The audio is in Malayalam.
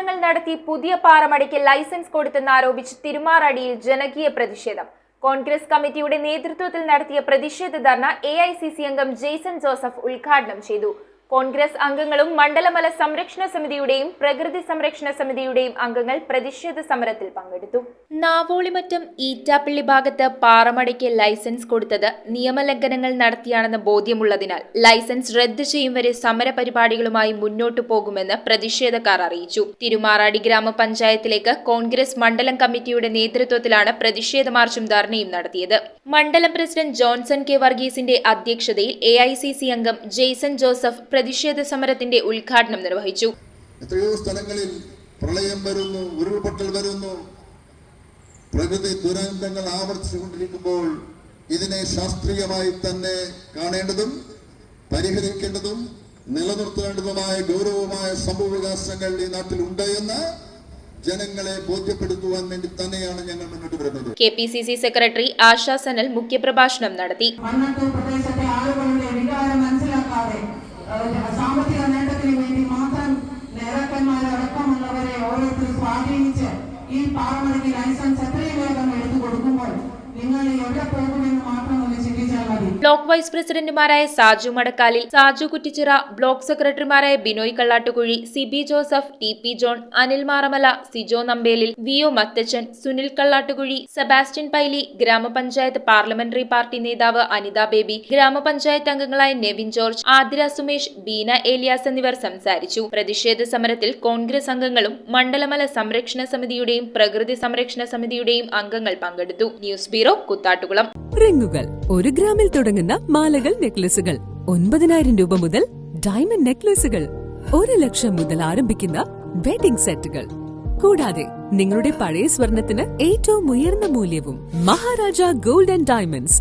ലംഘനങ്ങൾ നടത്തി പുതിയ പാറമടയ്ക്ക് ലൈസൻസ് കൊടുത്തെന്നാരോപിച്ച് തിരുമാറാടിയിൽ ജനകീയ പ്രതിഷേധം. കോൺഗ്രസ് കമ്മിറ്റിയുടെ നേതൃത്വത്തിൽ നടത്തിയ പ്രതിഷേധ ധർണ AICC അംഗം ജെയ്സൺ ജോസഫ് ഉദ്ഘാടനം ചെയ്തു. കോൺഗ്രസ് അംഗങ്ങളും മണ്ഡലമല സംരക്ഷണ സമിതിയുടെയും പ്രകൃതി സംരക്ഷണ സമിതിയുടെയും അംഗങ്ങൾ പ്രതിഷേധ സമരത്തിൽ പങ്കെടുത്തു. നാവോളിമറ്റം ഈറ്റാപ്പള്ളി ഭാഗത്ത് പാറമടയ്ക്ക് ലൈസൻസ് കൊടുത്തത് നിയമലംഘനങ്ങൾ നടത്തിയാണെന്ന് ബോധ്യമുള്ളതിനാൽ ലൈസൻസ് റദ്ദ് ചെയ്യും വരെ സമര പരിപാടികളുമായി മുന്നോട്ടു പോകുമെന്ന് പ്രതിഷേധക്കാർ അറിയിച്ചു. തിരുമാറാടി ഗ്രാമപഞ്ചായത്തിലേക്ക് കോൺഗ്രസ് മണ്ഡലം കമ്മിറ്റിയുടെ നേതൃത്വത്തിലാണ് പ്രതിഷേധ മാർച്ചും ധർണയും നടത്തിയത്. മണ്ഡലം പ്രസിഡന്റ് ജോൺസൺ കെ വർഗീസിന്റെ അധ്യക്ഷതയിൽ AICC അംഗം ജെയ്സൺ ജോസഫ് പ്രതിഷേധ സമരത്തിന്റെ ഉദ്ഘാടനം നിർവഹിച്ചു. എത്രയോ സ്ഥലങ്ങളിൽ പ്രളയം വരുന്നു, ഉരുൾപൊട്ടൽ വരുന്നു, പ്രകൃതി ദുരന്തങ്ങൾ ആവർത്തിച്ചുകൊണ്ടിരിക്കുമ്പോൾ ഇതിനെ ശാസ്ത്രീയമായി തന്നെ കാണേണ്ടതും പരിഹരിക്കേണ്ടതും നിലനിർത്തേണ്ടതുമായ ഗൗരവമായ സംഭവവികാസങ്ങൾ ഈ നാട്ടിൽ ഉണ്ട് എന്ന് ജനങ്ങളെ ബോധ്യപ്പെടുത്തുവാൻ വേണ്ടി തന്നെയാണ് ഞങ്ങൾ മുന്നോട്ട് വരുന്നത്. KPCC സെക്രട്ടറി ആശാ സനൽ മുഖ്യപ്രഭാഷണം നടത്തി. സാമ്പത്തിക നേട്ടത്തിന് വേണ്ടി മാത്രം നേതാക്കന്മാരടക്കമുള്ളവരെ ഓരോരുത്തർ സ്വാധീനിച്ച് ഈ പാറമടയ്ക്ക് ലൈസൻസ് എത്രയും വേഗം എടുത്തു കൊടുക്കുമ്പോൾ നിങ്ങൾ എവിടെ പോകുമെന്ന് മാത്രം ഒന്ന് ചിന്തിച്ചാൽ മതി. ബ്ലോക്ക് വൈസ് പ്രസിഡന്റുമാരായ സാജു മടക്കാലിൽ, സാജു കുറ്റിച്ചിറ, ബ്ലോക്ക് സെക്രട്ടറിമാരായ Binoy Kallattukuzhi, Sibi Joseph, TP John, Anil Maramala, Sijo Nambelil, VO Mathachan, Sunil Kallattukuzhi, Sebastian Paily, ഗ്രാമപഞ്ചായത്ത് പാർലമെന്ററി പാർട്ടി നേതാവ് അനിത ബേബി, ഗ്രാമപഞ്ചായത്ത് അംഗങ്ങളായ നെവിൻ ജോർജ്, ആതിര സുമേഷ്, ബീന ഏലിയാസ് എന്നിവർ സംസാരിച്ചു. പ്രതിഷേധ സമരത്തിൽ കോൺഗ്രസ് അംഗങ്ങളും മണ്ഡലമല സംരക്ഷണ സമിതിയുടെയും പ്രകൃതി സംരക്ഷണ സമിതിയുടെയും അംഗങ്ങൾ പങ്കെടുത്തു. News bureau, Koothattukulam. റിങ്ങുകൾ 1 ഗ്രാമിൽ തുടങ്ങുന്ന മാലകൾ, നെക്ലസുകൾ 9,000 രൂപ മുതൽ ഡയമണ്ട് നെക്ലസുകൾ 1 ലക്ഷം മുതൽ ആരംഭിക്കുന്ന വെഡിംഗ് സെറ്റുകൾ, കൂടാതെ നിങ്ങളുടെ പഴയ സ്വർണത്തിന് ഏറ്റവും ഉയർന്ന മൂല്യവും. Maharaja gold and diamonds,